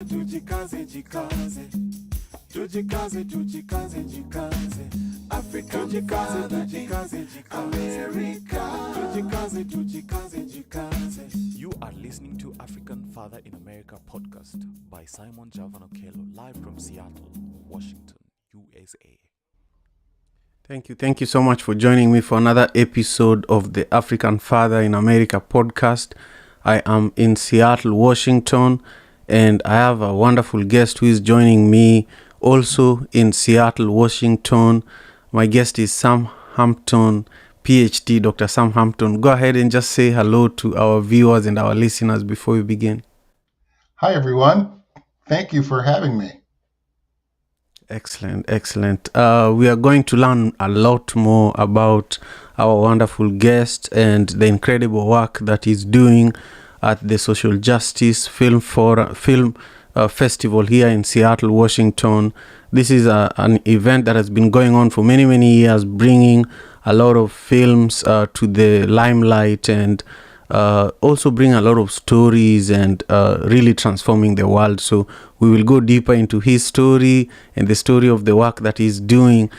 Tujikaze, jikaze. Tujikaze, tujikaze, jikaze. Africa, jikaze, tujikaze, jikaze. America, tujikaze, tujikaze, jikaze. You are listening to African Father in America podcast by Simon Javan Okelo, live from Seattle, Washington, USA. Thank you so much for joining me for another episode of the African Father in America podcast. I am in Seattle, Washington, and I have a wonderful guest who is joining me also in Seattle, Washington. My guest is Sam Hampton, PhD, Dr. Sam Hampton. Go ahead and just say hello to our viewers and our listeners before we begin. Hi, everyone. Thank you for having me. Excellent. We are going to learn a lot more about our wonderful guest and the incredible work that he's doing at the Social Justice Film Festival here in Seattle, Washington. This is an event that has been going on for many years, bringing a lot of films to the limelight and also bring a lot of stories and really transforming the world. So we will go deeper into his story and the story of the work that he's doing.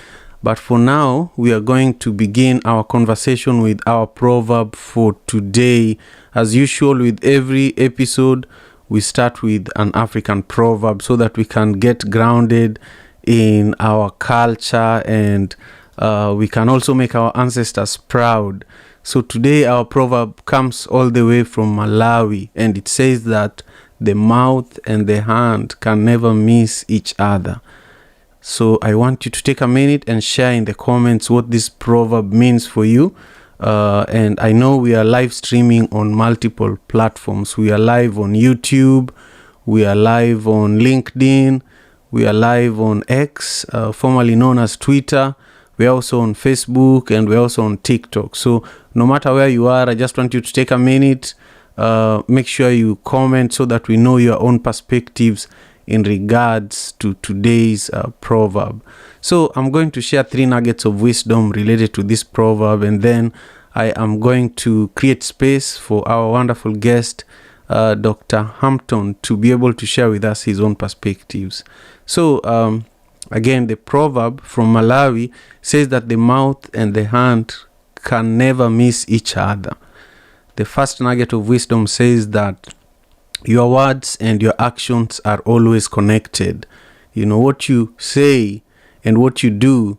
But for now, we are going to begin our conversation with our proverb for today. As usual, with every episode, we start with an African proverb so that we can get grounded in our culture and we can also make our ancestors proud. So today our proverb comes all the way from Malawi, and it says that the mouth and the hand can never miss each other. So I want you to take a minute and share in the comments what this proverb means for you. And I know we are live streaming on multiple platforms. We are live on YouTube. We are live on LinkedIn. We are live on X, formerly known as Twitter. We are also on Facebook, and we're also on TikTok. So no matter where you are, I just want you to take a minute, make sure you comment so that we know your own perspectives in regards to today's proverb. So I'm going to share 3 nuggets of wisdom related to this proverb, and then I am going to create space for our wonderful guest, Dr. Hampton, to be able to share with us his own perspectives. So again, the proverb from Malawi says that the mouth and the hand can never miss each other. The first nugget of wisdom says that your words and your actions are always connected. You know, what you say and what you do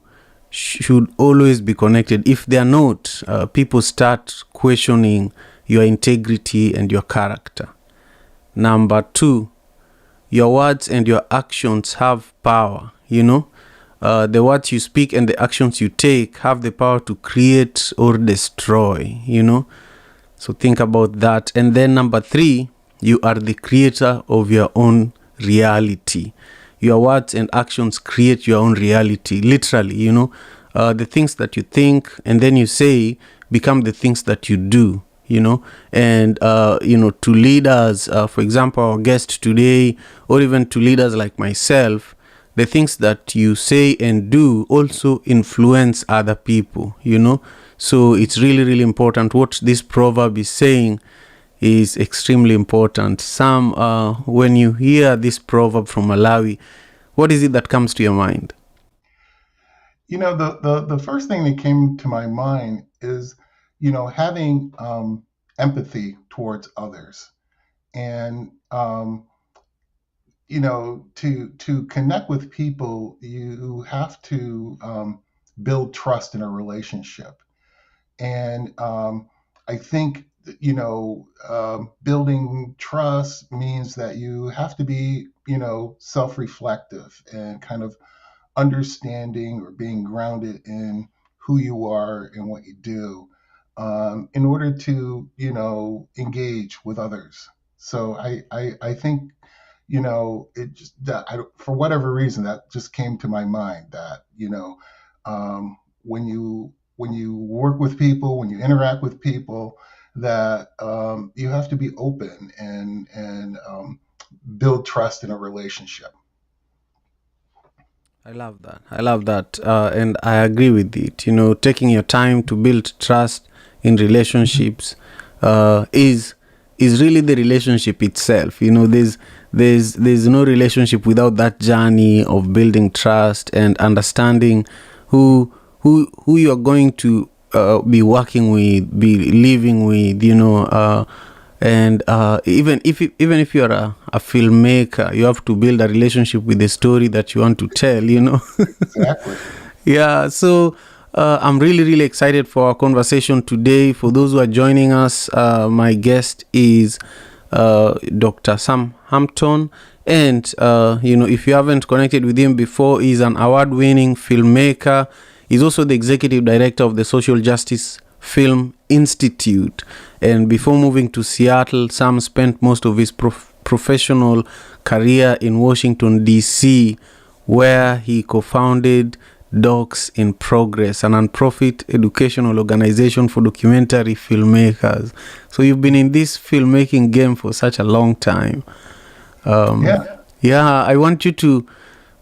should always be connected. If they are not, people start questioning your integrity and your character. Number 2, your words and your actions have power. You know, the words you speak and the actions you take have the power to create or destroy, you know. So think about that. And then number 3, you are the creator of your own reality. Your words and actions create your own reality, literally, you know. The things that you think and then you say become the things that you do, you know. And, to leaders, for example, our guest today, or even to leaders like myself, the things that you say and do also influence other people, you know. So it's really important. What this proverb is saying is extremely important. Sam, when you hear this proverb from Malawi, what is it that comes to your mind? You know, the first thing that came to my mind is, having empathy towards others. And, to connect with people, you have to build trust in a relationship. And I think, building trust means that you have to be, self-reflective and kind of understanding or being grounded in who you are and what you do in order to, engage with others. So I think, it just for whatever reason that just came to my mind that, when you work with people, when you interact with people, that you have to be open and build trust in a relationship. I love that. And I agree with it. You know, taking your time to build trust in relationships is really the relationship itself. You know, there's no relationship without that journey of building trust and understanding who you are going to be working with, be living with, and even if you are a filmmaker, you have to build a relationship with the story that you want to tell. Exactly. Yeah, so I'm really, really excited for our conversation today. For those who are joining us, my guest is Dr. Sam Hampton. And, if you haven't connected with him before, he's an award-winning filmmaker. He's also the executive director of the Social Justice Film Institute. And before moving to Seattle, Sam spent most of his professional career in Washington, D.C., where he co-founded Docs in Progress, a non-profit educational organization for documentary filmmakers. So you've been in this filmmaking game for such a long time. Yeah, I want you to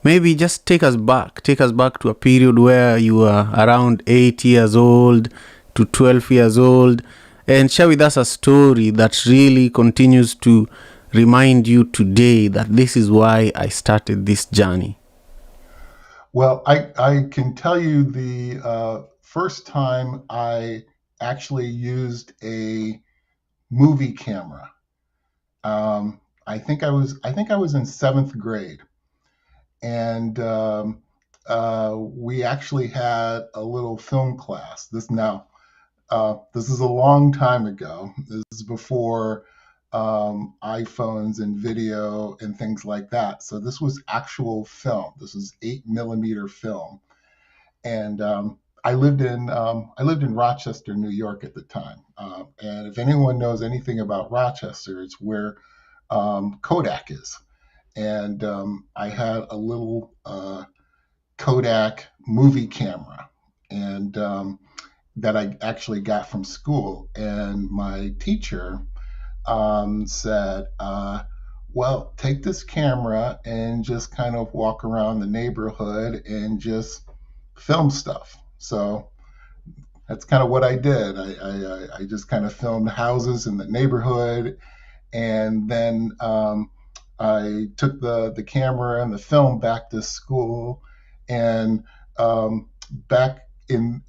maybe just take us back to a period where you were around 8 years old to 12 years old, and share with us a story that really continues to remind you today that this is why I started this journey. Well, I can tell you the first time I actually used a movie camera. I think I was in 7th grade, and we actually had a little film class. This is a long time ago. This is before iPhones and video and things like that. So this was actual film. This is 8mm film, and I lived in Rochester, New York at the time. And if anyone knows anything about Rochester, it's where Kodak is. And I had a little Kodak movie camera, and that I actually got from school. And my teacher said, well, take this camera and just kind of walk around the neighborhood and just film stuff. So that's kind of what I did. I just kind of filmed houses in the neighborhood, and then I took the camera and the film back to school. And back in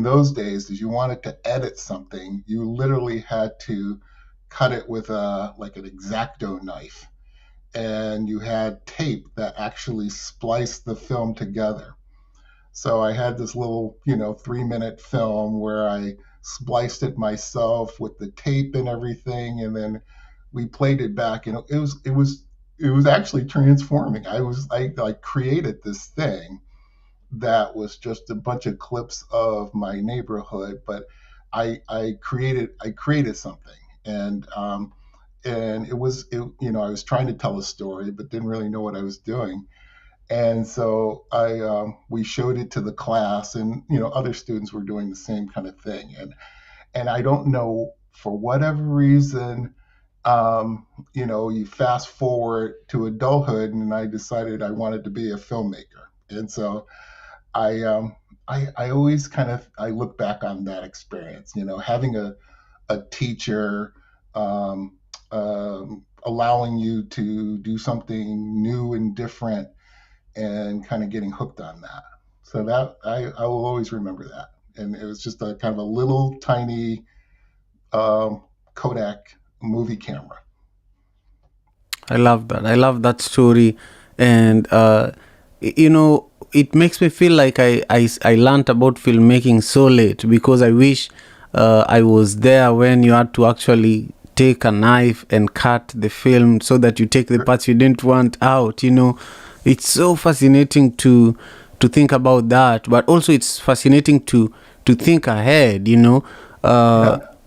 those days, if you wanted to edit something, you literally had to cut it with like an X-Acto knife, and you had tape that actually spliced the film together. So I had this little 3-minute film where I spliced it myself with the tape and everything, and then we played it back, and it was actually transforming. I created this thing that was just a bunch of clips of my neighborhood, but I created something. And it was I was trying to tell a story, but didn't really know what I was doing. And so we showed it to the class, and other students were doing the same kind of thing. And I don't know, for whatever reason, you fast forward to adulthood, and I decided I wanted to be a filmmaker. And so I always I look back on that experience, having a teacher allowing you to do something new and different, and kind of getting hooked on that. So that I will always remember that. And it was just a kind of a little tiny Kodak movie camera. I love that story. And it makes me feel like I learned about filmmaking so late, because I wish I was there when you had to actually take a knife and cut the film so that you take the parts you didn't want out. It's so fascinating to think about that, but also it's fascinating to think ahead,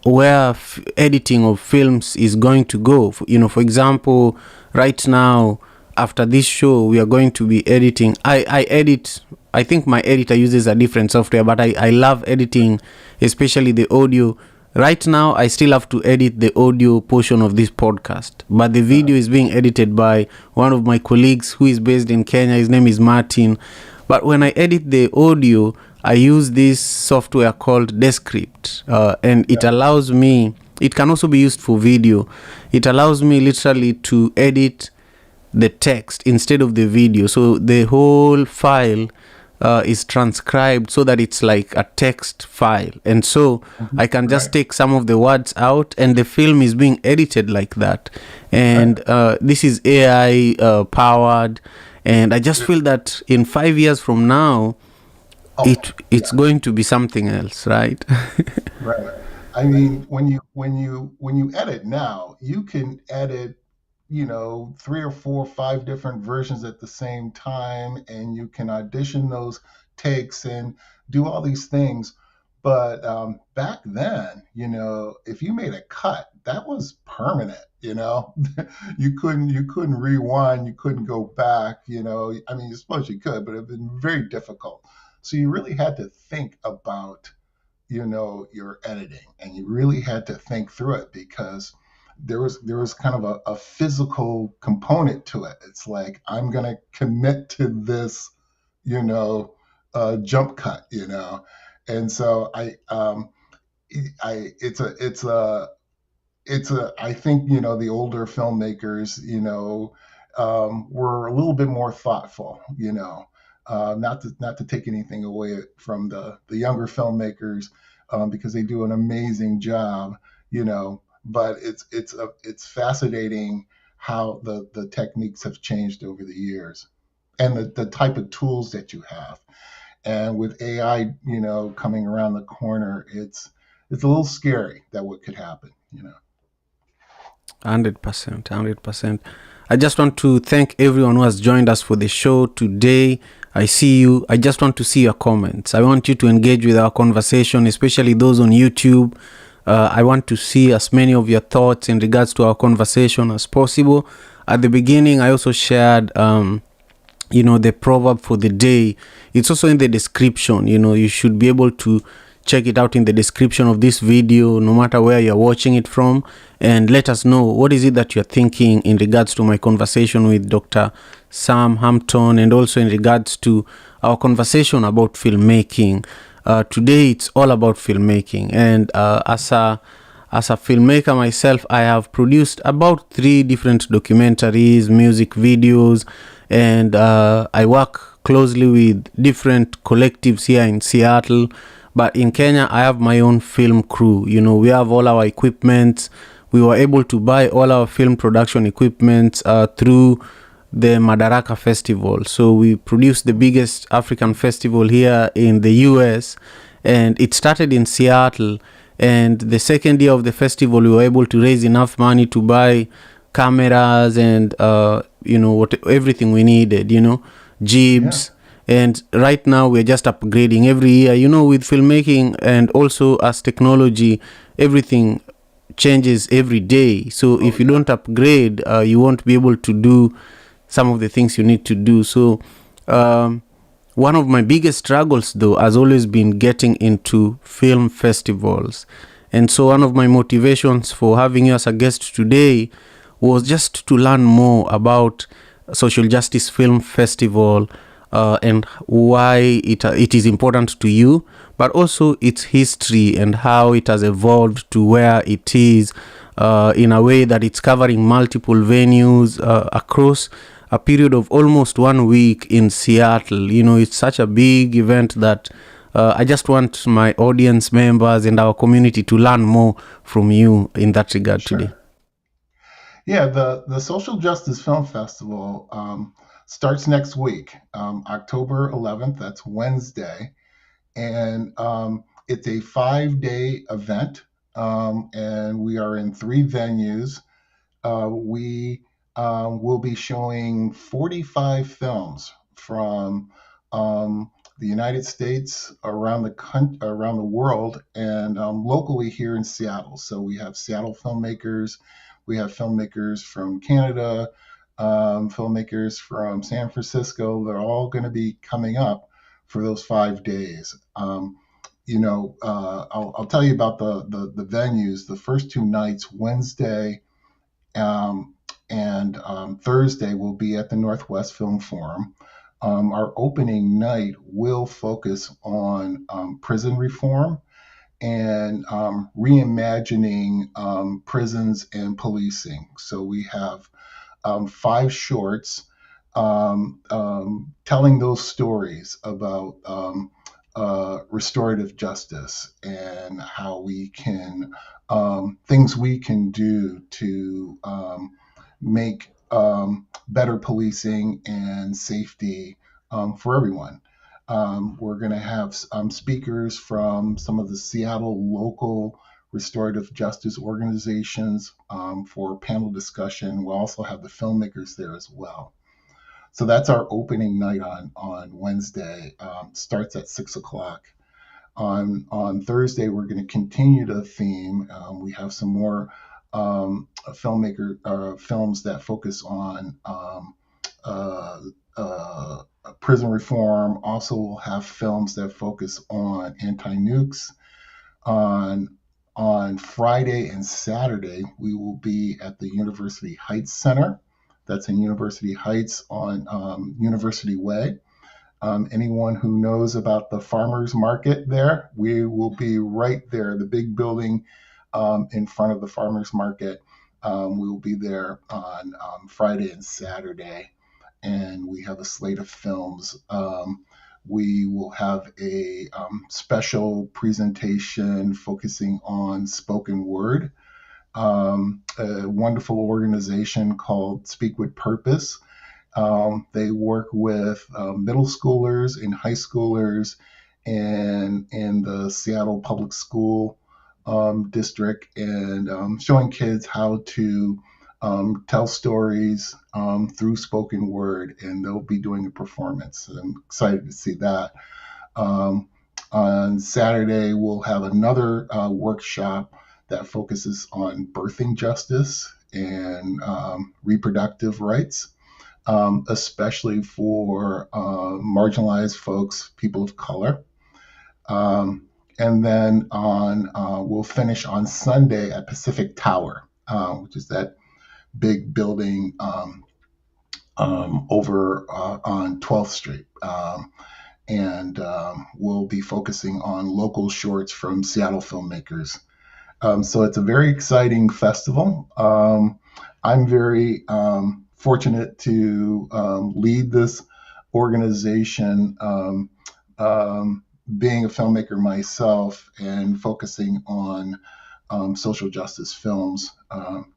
where editing of films is going to go. For example, right now, after this show, we are going to be editing. I edit. I think my editor uses a different software, but I love editing, especially the audio. Right now, I still have to edit the audio portion of this podcast, but the video is being edited by one of my colleagues who is based in Kenya. His name is Martin. But when I edit the audio, I use this software called Descript, and it allows me, it can also be used for video. It allows me literally to edit the text instead of the video. So the whole file is transcribed so that it's like a text file. And so I can just Right. take some of the words out, and the film is being edited like that. And this is AI powered. And I just feel that in 5 years from now, Oh, it's going to be something else, right? right. I mean, when you edit now, you can edit, 3 or 4 or 5 different versions at the same time, and you can audition those takes and do all these things. But back then, if you made a cut, that was permanent. You couldn't rewind, you couldn't go back. I mean, I suppose you could, but it'd been very difficult. So you really had to think about your editing, and you really had to think through it, because there was kind of a physical component to it. It's like, I'm going to commit to this jump cut. And so I think the older filmmakers were a little bit more thoughtful. Not to take anything away from the younger filmmakers, because they do an amazing job. But it's fascinating how the techniques have changed over the years, and the type of tools that you have. And with AI, coming around the corner, it's a little scary that what could happen. 100%, 100%. I just want to thank everyone who has joined us for the show today. I see you. I just want to see your comments. I want you to engage with our conversation, especially those on YouTube. I want to see as many of your thoughts in regards to our conversation as possible. At the beginning, I also shared, the proverb for the day. It's also in the description. You should be able to check it out in the description of this video, no matter where you're watching it from, and let us know what is it that you're thinking in regards to my conversation with Dr. Sam Hampton, and also in regards to our conversation about filmmaking. Today, it's all about filmmaking, and as a filmmaker myself, I have produced about 3 different documentaries, music videos, and I work closely with different collectives here in Seattle. But in Kenya, I have my own film crew. We have all our equipment. We were able to buy all our film production equipment through the Madaraka Festival. So we produced the biggest African festival here in the US, and it started in Seattle. And the second year of the festival, we were able to raise enough money to buy cameras and, everything we needed, jibs. Yeah. And right now we're just upgrading every year, with filmmaking, and also as technology, everything changes every day. So if you don't upgrade, you won't be able to do some of the things you need to do. So one of my biggest struggles, though, has always been getting into film festivals. And so one of my motivations for having you as a guest today was just to learn more about Social Justice Film Festival, and why it is important to you, but also its history and how it has evolved to where it is, in a way that it's covering multiple venues across a period of almost 1 week in Seattle. It's such a big event that I just want my audience members and our community to learn more from you in that regard today. Yeah, the Social Justice Film Festival starts next week, October 11th. That's Wednesday, and it's a 5-day event, and we are in 3 venues. We will be showing 45 films from the United States, around the world, and locally here in Seattle. So we have Seattle filmmakers, we have filmmakers from Canada, filmmakers from San Francisco. They're all going to be coming up for those 5 days. I'll tell you about the venues. The first 2 nights, Wednesday and Thursday, will be at the Northwest Film Forum. Our opening night will focus on prison reform and reimagining prisons and policing. So we have 5 shorts telling those stories about restorative justice and how we can, things we can do to make better policing and safety for everyone. We're going to have speakers from some of the Seattle local restorative justice organizations for panel discussion. We'll also have the filmmakers there as well. So that's our opening night on Wednesday. Starts at 6 o'clock. On Thursday, we're going to continue the theme. We have some more films that focus on prison reform. Also, we'll have films that focus on anti-nukes. On Friday and Saturday, we will be at the University Heights Center. That's in University Heights on University Way. Anyone who knows about the farmers market there, we will be right there, the big building in front of the farmers market. We will be there on Friday and Saturday, and we have a slate of films. We will have a special presentation focusing on spoken word. A wonderful organization called Speak with Purpose. They work with middle schoolers and high schoolers in the Seattle Public School District, and showing kids how to tell stories through spoken word, and they'll be doing a performance. I'm excited to see that. On Saturday, we'll have another workshop that focuses on birthing justice and reproductive rights, especially for marginalized folks, people of color. And then we'll finish on Sunday at Pacific Tower, which is that big building over on 12th Street. And we'll be focusing on local shorts from Seattle filmmakers. So it's a very exciting festival. I'm very fortunate to lead this organization, being a filmmaker myself and focusing on social justice films.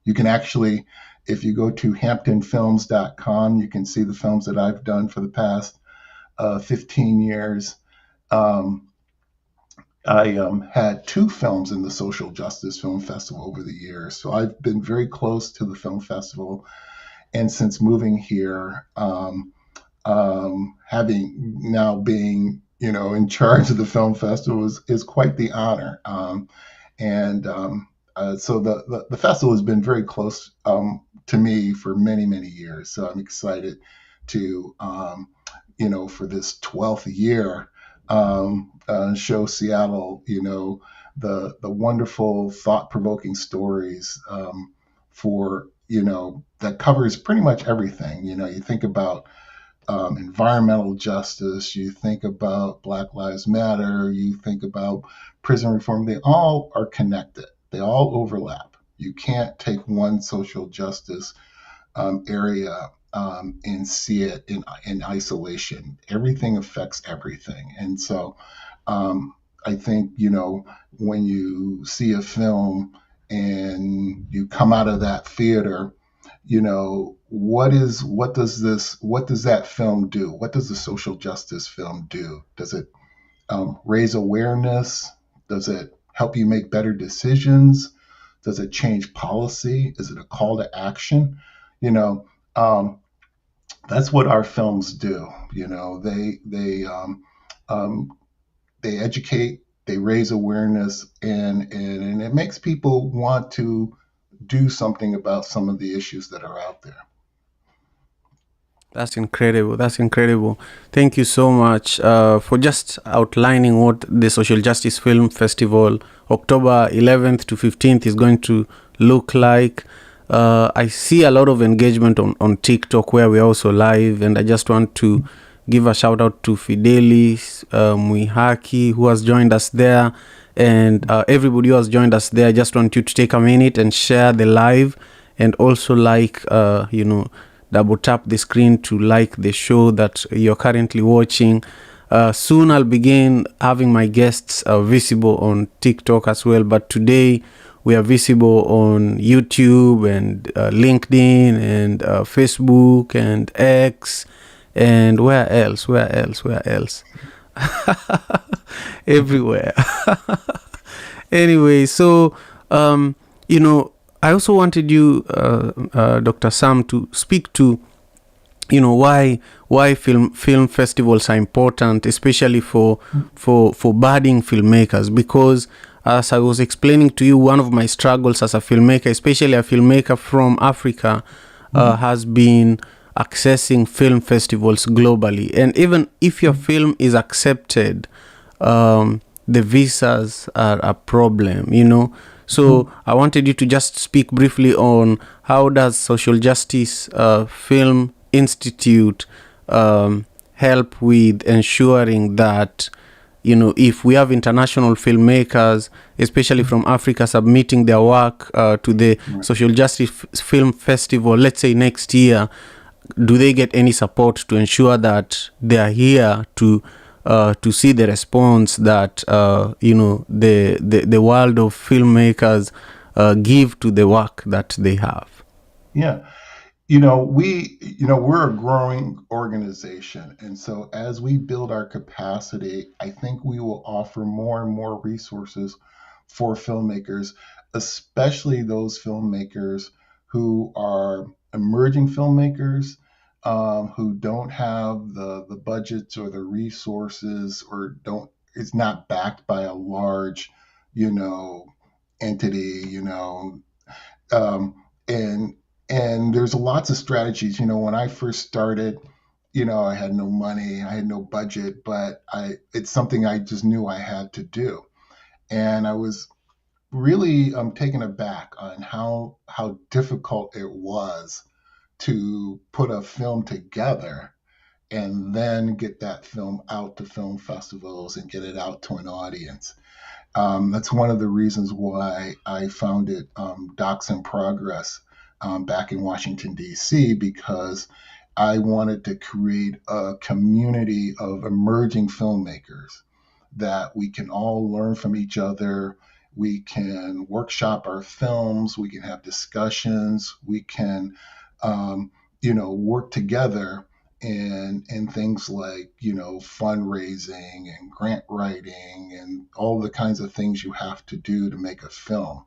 You can actually, if you go to hamptonfilms.com, you can see the films that I've done for the past 15 years. I had 2 films in the Social Justice Film Festival over the years. So I've been very close to the film festival. And since moving here, having now being, in charge of the film festival is quite the honor. So the festival has been very close to me for many, many years. So I'm excited to, for this 12th year, show Seattle, the wonderful, thought-provoking stories for, that covers pretty much everything. You think about environmental justice, you think about Black Lives Matter, you think about prison reform. They all are connected. They all overlap. You can't take one social justice area and see it in isolation. Everything affects everything. And so I think, when you see a film and you come out of that theater, what does that film do? What does the social justice film do? Does it raise awareness? Does it help you make better decisions? Does it change policy? Is it a call to action? That's what our films do. They educate, they raise awareness, and it makes people want to do something about some of the issues that are out there. That's incredible. That's incredible. Thank you so much for just outlining what the Social Justice Film Festival, October 11th to 15th, is going to look like. I see a lot of engagement on TikTok, where we're also live, and I just want to give a shout out to Fidelis, Muihaki, who has joined us there, and everybody who has joined us there. I just want you to take a minute and share the live and also like, double tap the screen to like the show that you're currently watching. Soon I'll begin having my guests visible on TikTok as well, but today we are visible on YouTube and LinkedIn and Facebook and X and where else? Everywhere. Anyway, so I also wanted you, Dr. Sam, to speak to why film festivals are important, especially for budding filmmakers, because as I was explaining to you, one of my struggles as a filmmaker, especially a filmmaker from Africa, has been accessing film festivals globally. And even if your film is accepted, the visas are a problem, So I wanted you to just speak briefly on how does Social Justice Film Institute help with ensuring that if we have international filmmakers, especially from Africa, submitting their work to the Social Justice Film Festival, let's say next year, do they get any support to ensure that they are here to see the response that the world of filmmakers give to the work that they have? Yeah. We're a growing organization. And so as we build our capacity, I think we will offer more and more resources for filmmakers, especially those filmmakers who are emerging filmmakers, who don't have the budgets or the resources, or it's not backed by a large, entity, and there's lots of strategies. When I first started, I had no money, I had no budget, but it's something I just knew I had to do. And I was really taken aback on how difficult it was to put a film together and then get that film out to film festivals and get it out to an audience. That's one of the reasons why I founded Docs in Progress back in Washington, D.C., because I wanted to create a community of emerging filmmakers that we can all learn from each other. We can workshop our films. We can have discussions. We can, work together in things like, fundraising and grant writing and all the kinds of things you have to do to make a film.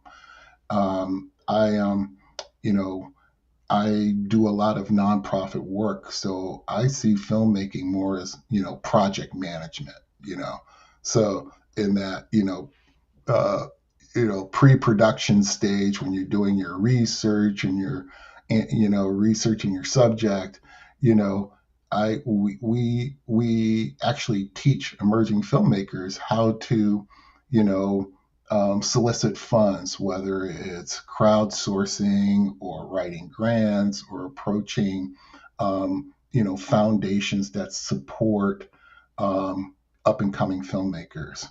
I do a lot of nonprofit work, so I see filmmaking more as, project management, So in that, pre-production stage, when you're doing your research and you're, researching your subject, we actually teach emerging filmmakers how to, solicit funds, whether it's crowdsourcing or writing grants or approaching, foundations that support up and coming filmmakers.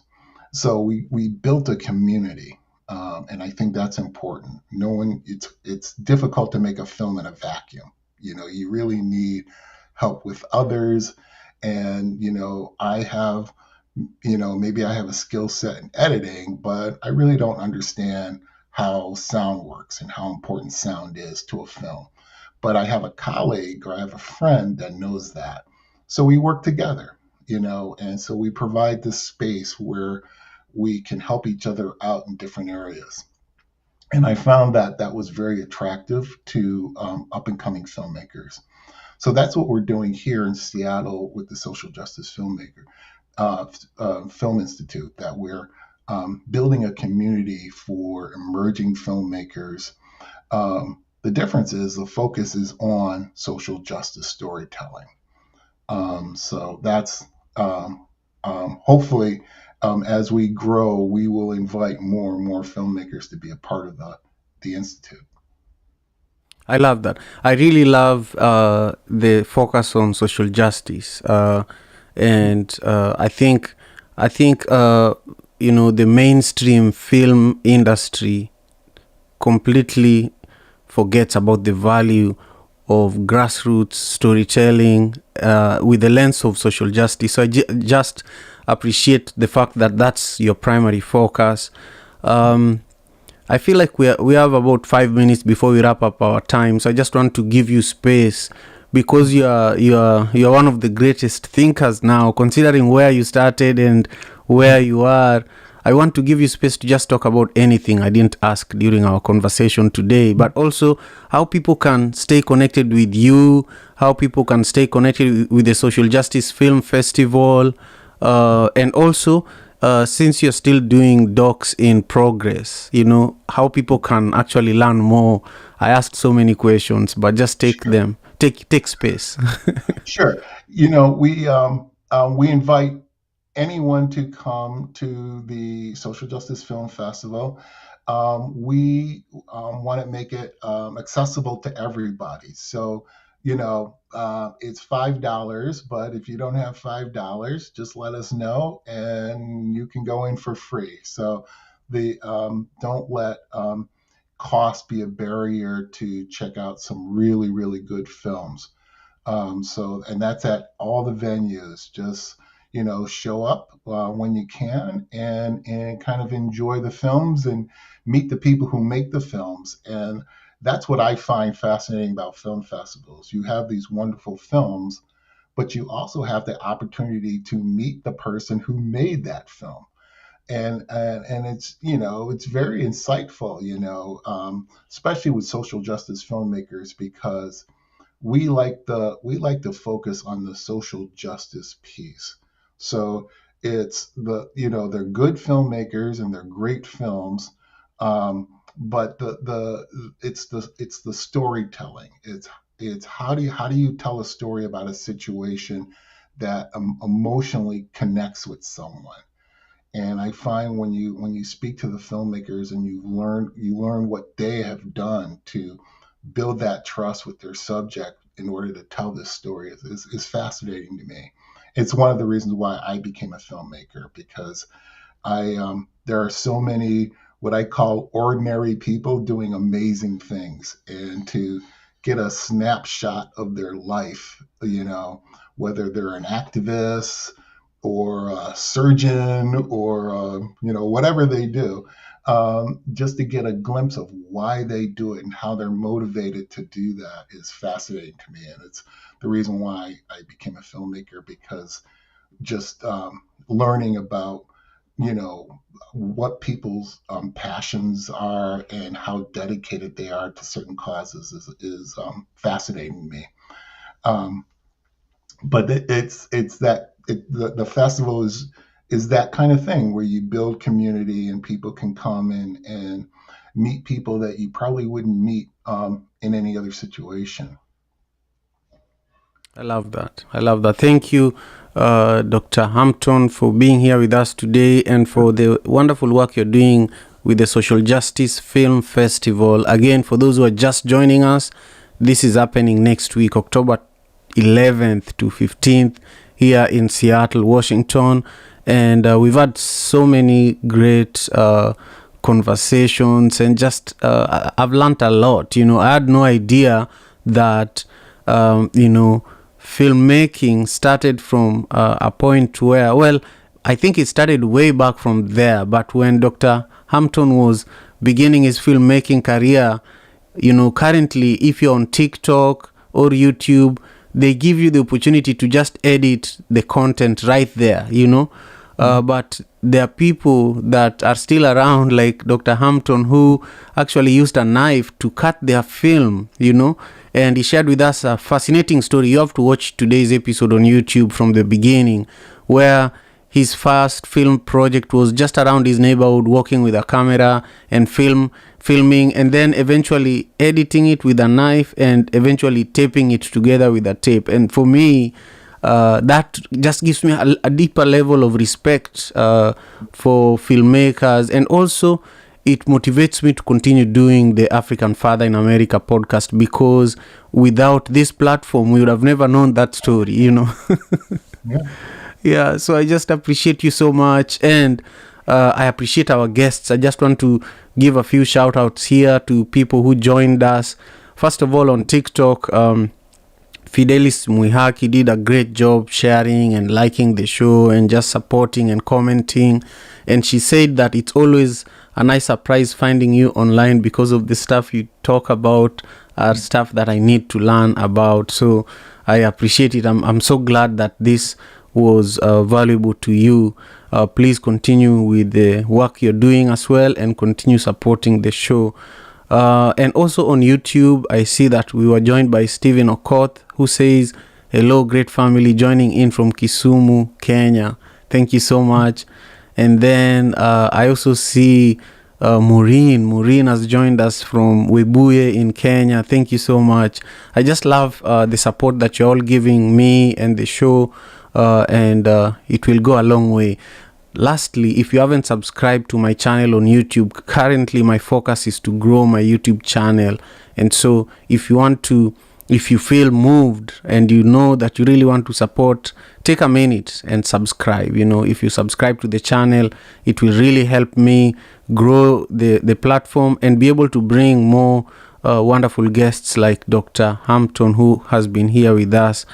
So we built a community, and I think that's important. Knowing it's difficult to make a film in a vacuum. You really need help with others, and I have. Maybe I have a skill set in editing, but I really don't understand how sound works and how important sound is to a film. But I have a colleague or I have a friend that knows that. So we work together, and so we provide this space where we can help each other out in different areas. And I found that was very attractive to up and coming filmmakers. So that's what we're doing here in Seattle with the Social Justice Film Institute, that we're building a community for emerging filmmakers. The difference is the focus is on social justice storytelling. So that's hopefully as we grow, we will invite more and more filmmakers to be a part of the Institute. I love that. I really love the focus on social justice. And I think the mainstream film industry completely forgets about the value of grassroots storytelling with the lens of social justice. So I just appreciate the fact that that's your primary focus. I feel like we have about 5 minutes before we wrap up our time. So I just want to give you space, because you're one of the greatest thinkers now, considering where you started and where you are. I want to give you space to just talk about anything I didn't ask during our conversation today, but also how people can stay connected with you, how people can stay connected with the Social Justice Film Festival, and also since you're still doing docs in progress, how people can actually learn more. I asked so many questions, but just take them. Take space. Sure. We invite anyone to come to the Social Justice Film Festival. We want to make it accessible to everybody. So, it's $5, but if you don't have $5, just let us know and you can go in for free. So don't let cost be a barrier to check out some really, really good films. And that's at all the venues. Just show up when you can and kind of enjoy the films and meet the people who make the films. And that's what I find fascinating about film festivals. You have these wonderful films, but you also have the opportunity to meet the person who made that film. And it's it's very insightful, especially with social justice filmmakers, because we like to focus on the social justice piece. So it's they're good filmmakers and they're great films, but it's the storytelling. It's how do you tell a story about a situation that emotionally connects with someone. And I find when you speak to the filmmakers and you learn what they have done to build that trust with their subject in order to tell this story is fascinating to me. It's one of the reasons why I became a filmmaker, because there are so many what I call ordinary people doing amazing things, and to get a snapshot of their life, whether they're an activist or a surgeon or whatever they do, just to get a glimpse of why they do it and how they're motivated to do that is fascinating to me. And it's the reason why I became a filmmaker, because just learning about what people's passions are and how dedicated they are to certain causes is fascinating to me. But the festival is that kind of thing where you build community and people can come and meet people that you probably wouldn't meet in any other situation. I love that. Thank you, Dr. Hampton, for being here with us today and for the wonderful work you're doing with the Social Justice Film Festival. Again, for those who are just joining us, this is happening next week, October 11th to 15th, here in Seattle, Washington. And we've had so many great conversations, and just I've learned a lot. I had no idea that filmmaking started from a point where, well, I think it started way back from there. But when Dr. Hampton was beginning his filmmaking career, currently, if you're on TikTok or YouTube, they give you the opportunity to just edit the content right there, but there are people that are still around, like Dr. Hampton, who actually used a knife to cut their film, and he shared with us a fascinating story. You have to watch today's episode on YouTube from the beginning, where his first film project was just around his neighborhood, walking with a camera and filming, and then eventually editing it with a knife and eventually taping it together with a tape. And for me, that just gives me a deeper level of respect for filmmakers, and also it motivates me to continue doing the African Father in America podcast, because without this platform, we would have never known that story, Yeah. Yeah, so I just appreciate you so much. And I appreciate our guests. I just want to give a few shout outs here to people who joined us. First of all, on TikTok, Fidelis Muihaki did a great job sharing and liking the show and just supporting and commenting. And she said that it's always a nice surprise finding you online because of the stuff you talk about are stuff that I need to learn about. So I appreciate it. I'm so glad that this was valuable to you. Please continue with the work you're doing as well and continue supporting the show. And also on YouTube, I see that we were joined by Stephen Okoth, who says, hello, great family, joining in from Kisumu, Kenya. Thank you so much. And then I also see Maureen. Maureen has joined us from Webuye in Kenya. Thank you so much. I just love the support that you're all giving me and the show, and it will go a long way. Lastly, if you haven't subscribed to my channel on YouTube, currently my focus is to grow my YouTube channel. And so if you feel moved and you know that you really want to support, take a minute and subscribe. If you subscribe to the channel, it will really help me grow the platform and be able to bring more wonderful guests like Dr. Hampton, who has been here with us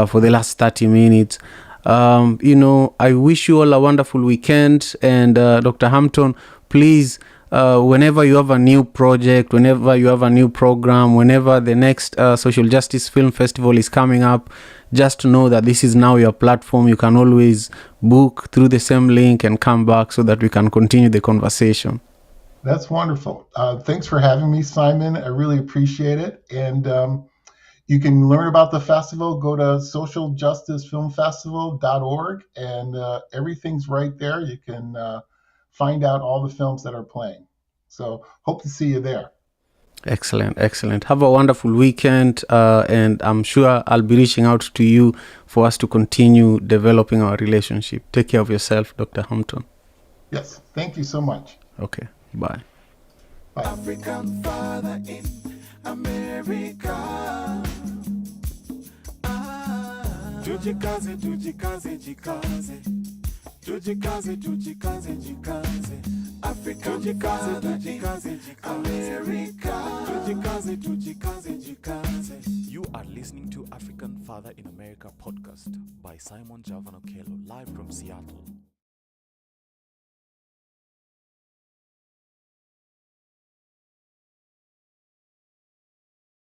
for the last 30 minutes. I wish you all a wonderful weekend. And Dr. Hampton, please, whenever you have a new project, whenever you have a new program, whenever the next Social Justice Film Festival is coming up, just know that this is now your platform. You can always book through the same link and come back so that we can continue the conversation. That's wonderful. Thanks for having me, Simon. I really appreciate it. And you can learn about the festival. Go to socialjusticefilmfestival.org, and everything's right there. You can find out all the films that are playing. So hope to see you there. Excellent. Have a wonderful weekend, and I'm sure I'll be reaching out to you for us to continue developing our relationship. Take care of yourself, Dr. Hampton. Yes, thank you so much. Okay, bye. Bye. African father in America. Tujikaze, tujikaze, jikaze. Tujikaze, tujikaze, jikaze. Africa, tujikaze, tujikaze, America. Tujikaze, tujikaze, jikaze. You are listening to African Father in America podcast by Simon Javan Okelo, live from Seattle,